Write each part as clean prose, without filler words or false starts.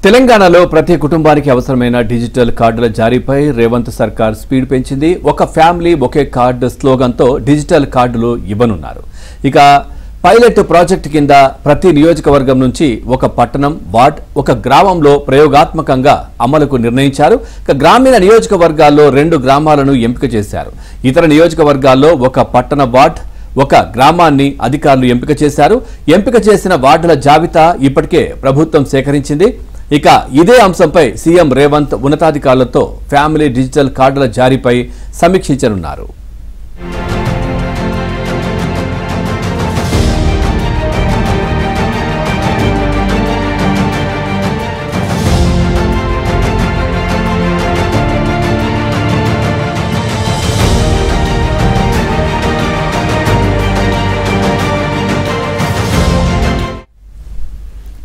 తెలంగాణలో ప్రతి కుటుంబానికి అవసరమైన డిజిటల్ కార్డుల జారీపై రేవంత్ సర్కార్ స్పీడ్ పెంచింది. ఒక ఫ్యామిలీ ఒకే కార్డు స్లోగన్తో డిజిటల్ కార్డులు ఇవ్వనున్నారు. ఇక పైలట్ ప్రాజెక్ట్ కింద ప్రతి నియోజకవర్గం నుంచి ఒక పట్టణం, వార్డ్, ఒక గ్రామంలో ప్రయోగాత్మకంగా అమలుకు నిర్ణయించారు. ఇక గ్రామీణ నియోజకవర్గాల్లో 2 గ్రామాలను ఎంపిక చేశారు. ఇతర నియోజకవర్గాల్లో ఒక పట్టణ, వార్డ్, ఒక గ్రామాన్ని అధికారులు ఎంపిక చేశారు. ఎంపిక చేసిన వార్డుల జాబితా ఇప్పటికే ప్రభుత్వం సేకరించింది. ఇక ఇదే అంశంపై సీఎం రేవంత్ ఉన్నతాధికారులతో ఫ్యామిలీ డిజిటల్ కార్డుల జారీపై సమీక్షించనున్నారు.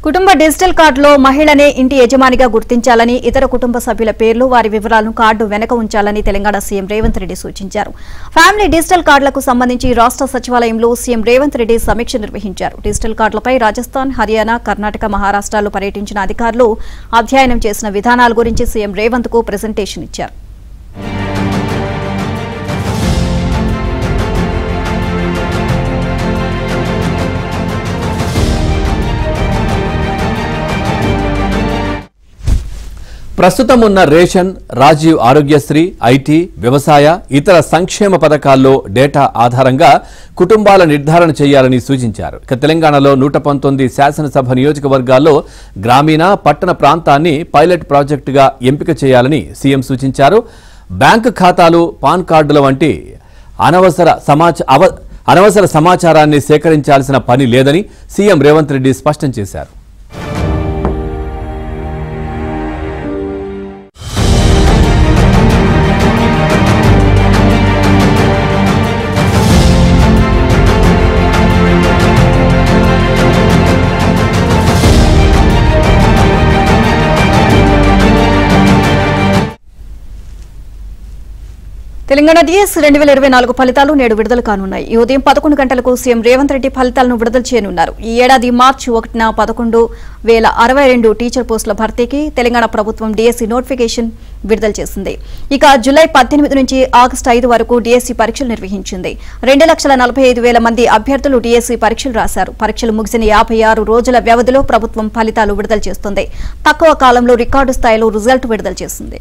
కుటుంబ డిజిటల్ కార్డులో మహిళనే ఇంటి యజమానిగా గుర్తించాలని, ఇతర కుటుంబ సభ్యుల పేర్లు, వారి వివరాలను కార్డు వెనక ఉంచాలని తెలంగాణ సీఎం రేవంత్ రెడ్డి సూచించారు. ఫ్యామిలీ డిజిటల్ కార్డులకు సంబంధించి రాష్ట్ర సచివాలయంలో సీఎం రేవంత్ రెడ్డి సమీక్ష నిర్వహించారు. డిజిటల్ కార్డులపై రాజస్థాన్, హర్యానా, కర్ణాటక, మహారాష్ట్రలో పర్యటించిన అధికారులు అధ్యయనం చేసిన విధానాల గురించి సీఎం రేవంత్ కు ప్రెజెంటేషన్ ఇచ్చారు. ప్రస్తుతం ఉన్న రేషన్, రాజీవ్ ఆరోగ్యశ్రీ, ఐటీ, వ్యవసాయ, ఇతర సంక్షేమ పథకాల్లో డేటా ఆధారంగా కుటుంబాల నిర్ధారణ చేయాలని సూచించారు. ఇక తెలంగాణలో 119 శాసనసభ నియోజకవర్గాల్లో గ్రామీణ, పట్టణ ప్రాంతాన్ని పైలట్ ప్రాజెక్టుగా ఎంపిక చేయాలని సీఎం సూచించారు. బ్యాంకు ఖాతాలు, పాన్ కార్డుల వంటి అనవసర సమాచారాన్ని సేకరించాల్సిన పని లేదని సీఎం రేవంత్ రెడ్డి స్పష్టం చేశారు. తెలంగాణ డిఎస్ 2024 ఫలితాలు నేడు విడుదల కానున్నాయి. ఈ ఉదయం 11 గంటలకు సీఎం రేవంత్ రెడ్డి ఫలితాలను విడుదల చేయనున్నారు. ఈ ఏడాది మార్చి 1న 11,062 టీచర్ పోస్టుల భర్తీకి తెలంగాణ ప్రభుత్వం డిఎస్సి నోటిఫికేషన్ విడుదల చేసింది. ఇక జూలై 18 నుంచి ఆగస్టు 5 వరకు డిఎస్సి పరీక్షలు నిర్వహించింది. 2,45,000 మంది అభ్యర్థులు డిఎస్సి పరీక్షలు రాశారు. పరీక్షలు ముగిసిన 56 రోజుల వ్యవధిలో ప్రభుత్వం ఫలితాలు విడుదల చేస్తుంది. తక్కువ కాలంలో రికార్డు స్థాయిలో రిజల్ట్ విడుదల చేసింది.